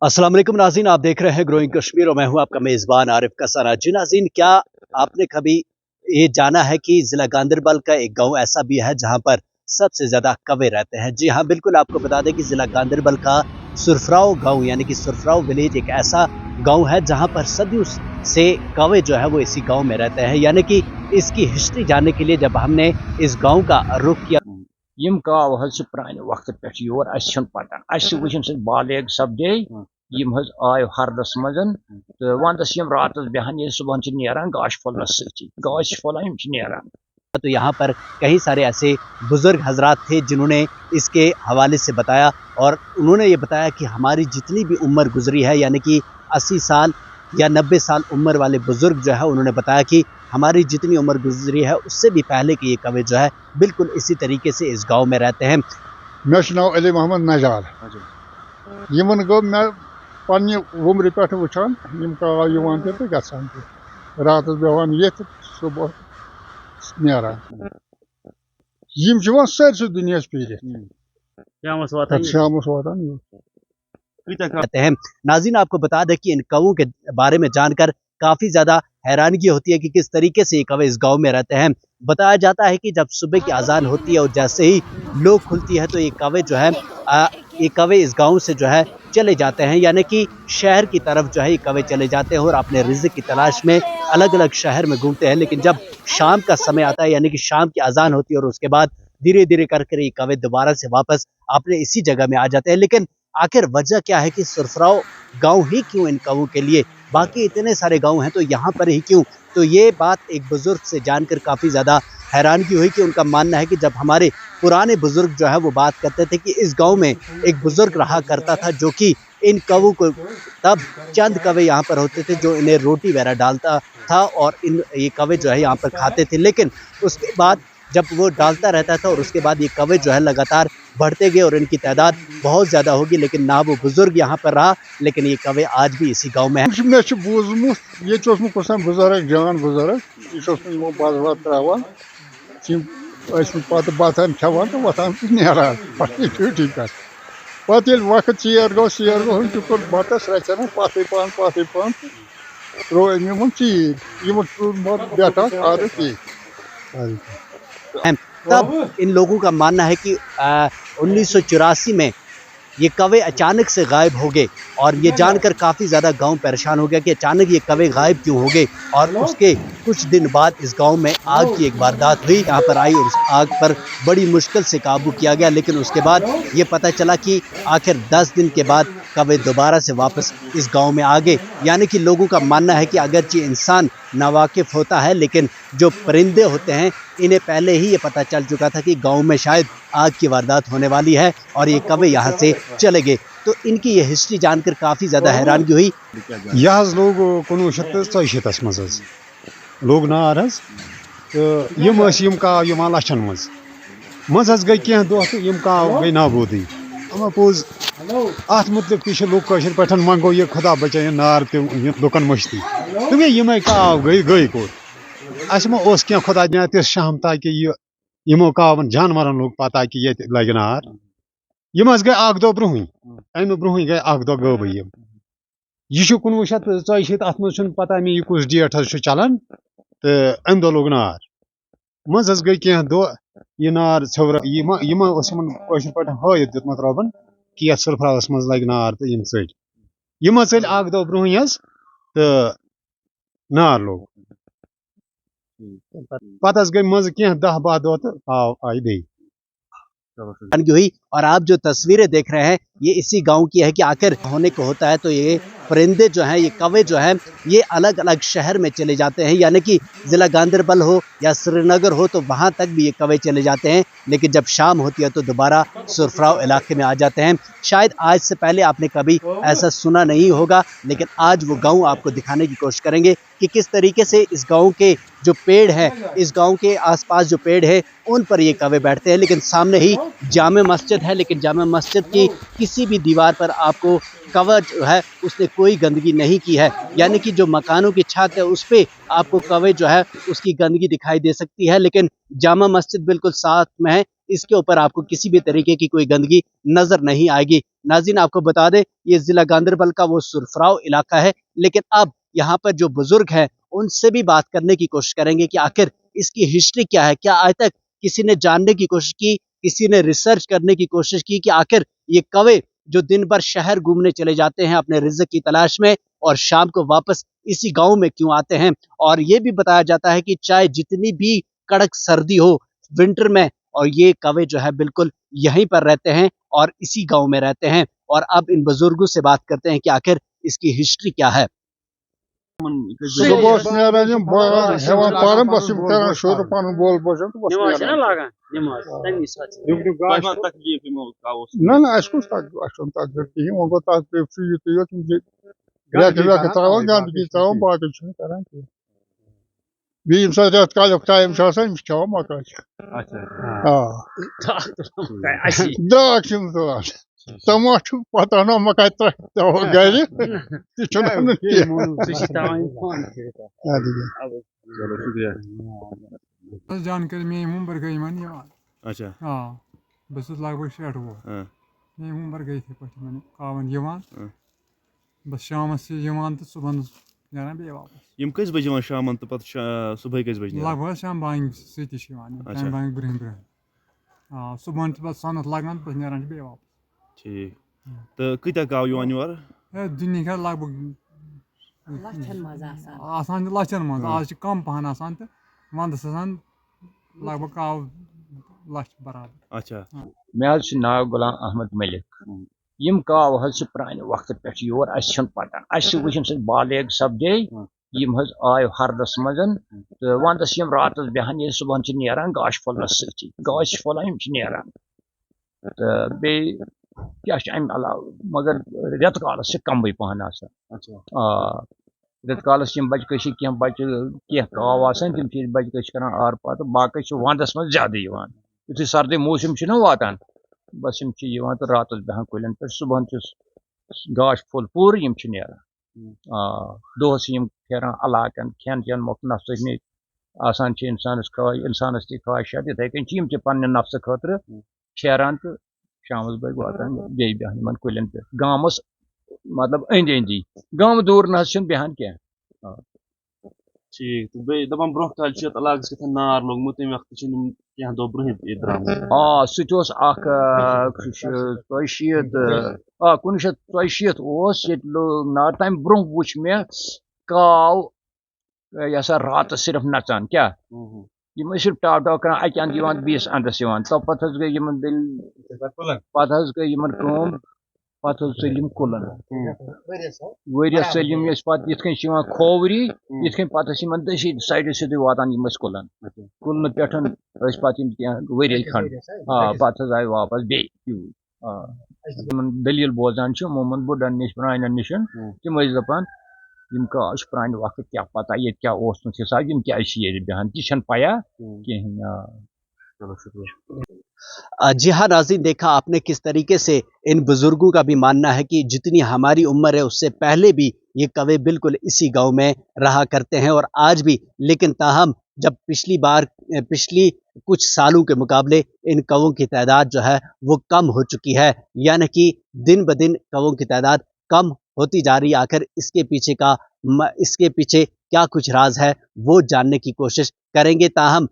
अस्सलाम वालेकुम नाज़रीन, आप देख रहे हैं ग्रोइंग कश्मीर और मैं हूं आपका मेज़बान आरिफ कसरा। जी नाज़रीन, क्या आपने कभी ये जाना है कि ज़िला गांदरबल का एक गांव ऐसा भी है जहां पर सबसे ज़्यादा कौवे रहते हैं? जी हाँ, बिल्कुल आपको बता दें कि ज़िला गांदरबल का सुरफराव गांव यानी कि सुरफराव विलेज एक ऐसा गांव है जहां पर सदियों से कौवे जो है वो इसी गांव में रहते हैं। यानी कि इसकी हिस्ट्री जानने के लिए जब हमने इस गांव का रुख किया यम काव प्रान वक्त पे योर पता वुन सो बालेग सपदे यम आय हरदस मजन तो वंदस यम रात बेहान सुबह नेरान गाश फलस गाश फल नेरान। तो यहाँ पर कई सारे ऐसे बुजुर्ग हजरात थे जिन्होंने इसके हवाले से बताया और उन्होंने ये बताया कि हमारी जितनी भी उम्र गुजरी है यानी कि 80 साल या 90 साल उम्र वाले बुजुर्ग जो है उन्होंने बताया कि हमारी जितनी उम्र गुजरी है उससे भी पहले के ये कौवे जो है बिल्कुल इसी तरीके से इस गांव में रहते हैं। मे नाव अली मोहम्मद नजार यमन गो मे पन्ने वुमर पे वुचान यम काव यवान तो गसान रात बेहान ये सुबह नेरान यम सरसु दुनिया पीर शामस वातान कहते हैं। नाज़रीन, आपको बता दें कि इन कौवों के बारे में जानकर काफी ज्यादा हैरानगी होती है कि किस तरीके से ये कौवे इस गांव में रहते हैं। बताया जाता है कि जब सुबह की अजान होती है और जैसे ही लोग खुलती है तो ये कौवे जो है ये कौवे इस गांव से जो है चले जाते हैं, यानी कि शहर की तरफ जो है ये कौवे चले जाते हैं और अपने रिज़्क़ की तलाश में अलग अलग शहर में घूमते हैं। लेकिन जब शाम का समय आता है यानी कि शाम की अजान होती है और उसके बाद धीरे धीरे करके ये कौवे दोबारा से वापस अपने इसी जगह में आ जाते हैं। लेकिन आखिर वजह क्या है कि सुरफराव गांव ही क्यों इन कौवों के लिए, बाकी इतने सारे गांव हैं तो यहाँ पर ही क्यों? तो ये बात एक बुजुर्ग से जानकर काफ़ी ज़्यादा हैरानगी हुई कि उनका मानना है कि जब हमारे पुराने बुजुर्ग जो है वो बात करते थे कि इस गांव में एक बुजुर्ग रहा करता था जो कि इन कौवों को, तब चंद कौवे यहाँ पर होते थे जो इन्हें रोटी वगैरह डालता था और ये कौवे जो है यहाँ पर खाते थे। लेकिन उसके बाद जब वो डालता रहता था और उसके बाद ये कौवे जो है लगातार बढ़ते गए और इनकी तादाद बहुत ज़्यादा होगी, लेकिन ना वो बुजुर्ग यहाँ पर रहा, लेकिन ये कौवे आज भी इसी गांव में है। मे बूजमुत ये बुजुर्ग जान बुजुर्ग यह बज वत त्रावान पे बतन खान तो वतान नेरान ठीक पे वक्त चेर गो कोर बतस रचन पते पान रो अम चीर बेटा आदत तब इन लोगों का मानना है कि 1984 में ये कौवे अचानक से गायब हो गए और ये जानकर काफ़ी ज़्यादा गांव परेशान हो गया कि अचानक ये कौवे गायब क्यों हो गए। और उसके कुछ दिन बाद इस गांव में आग की एक वारदात हुई, यहाँ पर आई और उस आग पर बड़ी मुश्किल से काबू किया गया। लेकिन उसके बाद ये पता चला कि आखिर 10 दिन के बाद कौवे दोबारा से वापस इस गांव में आ गए। यानी कि लोगों का मानना है कि अगरचे इंसान नावाकिफ होता है लेकिन जो परिंदे होते हैं इन्हें पहले ही ये पता चल चुका था कि गांव में शायद आग की वारदात होने वाली है और ये कौवे यहाँ से चले गए। तो इनकी ये हिस्ट्री जानकर काफ़ी ज़्यादा हैरानगी हुई। यह लोग 1964 मज लोग नार तो यम काव यम लचन मज गई कह दह तो यम काव गई नाबूदी अमा पोज अत मुतलिक तह लूक पे मंगो ये खुदा बचा नार लुकन मश्ती तो ये काव गई कोर अस क्या खुदा दिया तिस शाम ताकि यमो कावन जानवरन लोग पता कि ये लग नार यम गई अख दह ब्रोह अमे ब्रोह गई अख दह गब यह 1964 अत मज पता मे यह कुछ डेट चलान तो अमे दह लोग नार मज गई कह दह यह नार छवर पे हयत दुत रबन कि ये सुरफरावस मज लग नार तो यम चल अख दह ब्रोह तो नार लोग पत गई मज कह 10-12 दह तो आई बे हुई। और आप जो तस्वीरें देख रहे हैं ये इसी गांव की है कि आखिर होने को होता है तो ये परिंदे जो हैं, ये कौवे जो हैं, ये अलग अलग शहर में चले जाते हैं। यानी कि ज़िला गांदरबल हो या श्रीनगर हो तो वहाँ तक भी ये कौवे चले जाते हैं, लेकिन जब शाम होती है तो दोबारा सुरफराव इलाके में आ जाते हैं। शायद आज से पहले आपने कभी ऐसा सुना नहीं होगा, लेकिन आज वो गाँव आपको दिखाने की कोशिश करेंगे कि किस तरीके से इस गाँव के जो पेड़ है, इस गांव के आसपास जो पेड़ है उन पर ये कौवे बैठते हैं। लेकिन सामने ही जामे मस्जिद है, लेकिन जामे मस्जिद की किसी भी दीवार पर आपको कौवा जो है उसने कोई गंदगी नहीं की है। यानी कि जो मकानों की छत है उस पर आपको कौवे जो है उसकी गंदगी दिखाई दे सकती है, लेकिन जामा मस्जिद बिल्कुल साथ में है, इसके ऊपर आपको किसी भी तरीके की कोई गंदगी नजर नहीं आएगी। नाज़रीन आपको बता दें ये जिला गांधरबल का वो सुरफराव इलाका है, लेकिन अब यहाँ पर जो बुजुर्ग हैं उनसे भी बात करने की कोशिश करेंगे कि आखिर इसकी हिस्ट्री क्या है। क्या आज तक किसी ने जानने की कोशिश की, किसी ने रिसर्च करने की कोशिश की कि आखिर ये कौवे जो दिन भर शहर घूमने चले जाते हैं अपने रिज़्क की तलाश में और शाम को वापस इसी गांव में क्यों आते हैं। और ये भी बताया जाता है कि चाहे जितनी भी कड़क सर्दी हो विंटर में, और ये कौवे जो है बिल्कुल यहीं पर रहते हैं और इसी गांव में रहते हैं। और अब इन बुजुर्गों से बात करते हैं कि आखिर इसकी हिस्ट्री क्या है। Suboş nerenim bayağı hemen parım basıp teren şöyle panı bol boşum. Ne aşkı tak aşkı tak ki on go tak suyu tuyor ki ya tavan geldi ki tavan bağlı için teren ki. Bir insan da kalıp tayım şahsen bir çavam akar. Ha. Da akşam dolar. Tamam çok patana makayta o geldi. Çananı ki. Hadi. चलो शुक्रिया। बस जानकारी मैं उम्र गई मानी अच्छा हाँ बस लगभग 60 वो हाँ मैं उम्र गई थी पट मैंने कावन यवान हाँ। बस शाम से यवान तो सुबह जाना बे वापस यम कस बजे यवान शामन तो पत सुबह कस बजे नेरान? लगभग शाम बांग सती यवान अच्छा। शाम बांग ब्रहम ब्रहम हाँ सुबह तो बस सनत लगन बस नेरान बे वापस ठीक तो कता काव यवान योर है दुनिया का लगभग आसान लचन मज आज कम पहन आसान तो वंदस आसान लगभग काव लच बराबर अच्छा मे नाव गुलाम अहमद मलिक यम काव प्रान वक्त पे योर पता वुचन सो बालेग सपदे यम आय हरदस मज तो वंदस यम रातस बेहान ये सुबह नेरान गाश फलस सी गाश फल यम नेरान तो बे क्या अलाव मगर रेत कालस कम पहन रेत कालस बचकश कह बच्चे कह काव तम बचकश कर आर पार तो बाकी वंदस मज ज्यादा यु सर्दी मौसम वातान बस तो रात बेहान कुलन पे सुबह गाश फुल पूर यम नेरान दोहस फेरान अलाकन खेन चेन मोक नफ्स आसान इंसानस ख्वाहिशात इथे कन पे नफ्स खतर फेरान तो शाम बज वातान बे बेहान कुलन पे गामस मतलब अंदी अंदी गाम दूर न बेहान क्या ठीक तो बे दपन ब्रोह काल इलाक नार लोगमुत तम वक्त क्या दो ब्रोह द्राम सत नार तम ब्रोह वुच मे काव यह रात सिर्फ नचान क्या सिर्फ टाव टाव कर अक अंद बीस अंदस तो गई पे गई पे चलिम कुलन वरियस चलिम पे खोवरी ये पे दशी साइड सीधे वातान कुलन कुलन पे वरि खंड हाँ पे आए वापस बे दलील बोजान मोमन बुढ़न नश प्रान नश तम दपान यम काश प्रान वक्त क्या पता ये क्या हिसाब यम क्या बेहान तह पाया कहें चलो शुक्रिया। जी हाँ नाज़रीन, देखा आपने किस तरीके से इन बुजुर्गों का भी मानना है कि जितनी हमारी उम्र है उससे पहले भी ये कौवे बिल्कुल इसी गांव में रहा करते हैं और आज भी। लेकिन ताहम जब पिछली कुछ सालों के मुकाबले इन कौवों की तादाद जो है वो कम हो चुकी है, यानी कि दिन ब दिन कौवों की तादाद कम होती जा रही है। आखिर इसके पीछे क्या कुछ राज है वो जानने की कोशिश करेंगे। ताहम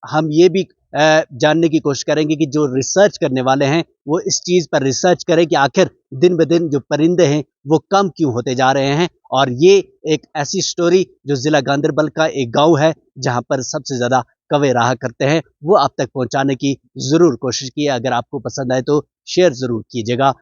हम ये भी जानने की कोशिश करेंगे कि जो रिसर्च करने वाले हैं वो इस चीज़ पर रिसर्च करें कि आखिर दिन ब दिन जो परिंदे हैं वो कम क्यों होते जा रहे हैं। और ये एक ऐसी स्टोरी जो ज़िला गांधरबल का एक गांव है जहां पर सबसे ज़्यादा कौवे रहा करते हैं, वो आप तक पहुंचाने की ज़रूर कोशिश की है। अगर आपको पसंद आए तो शेयर ज़रूर कीजिएगा।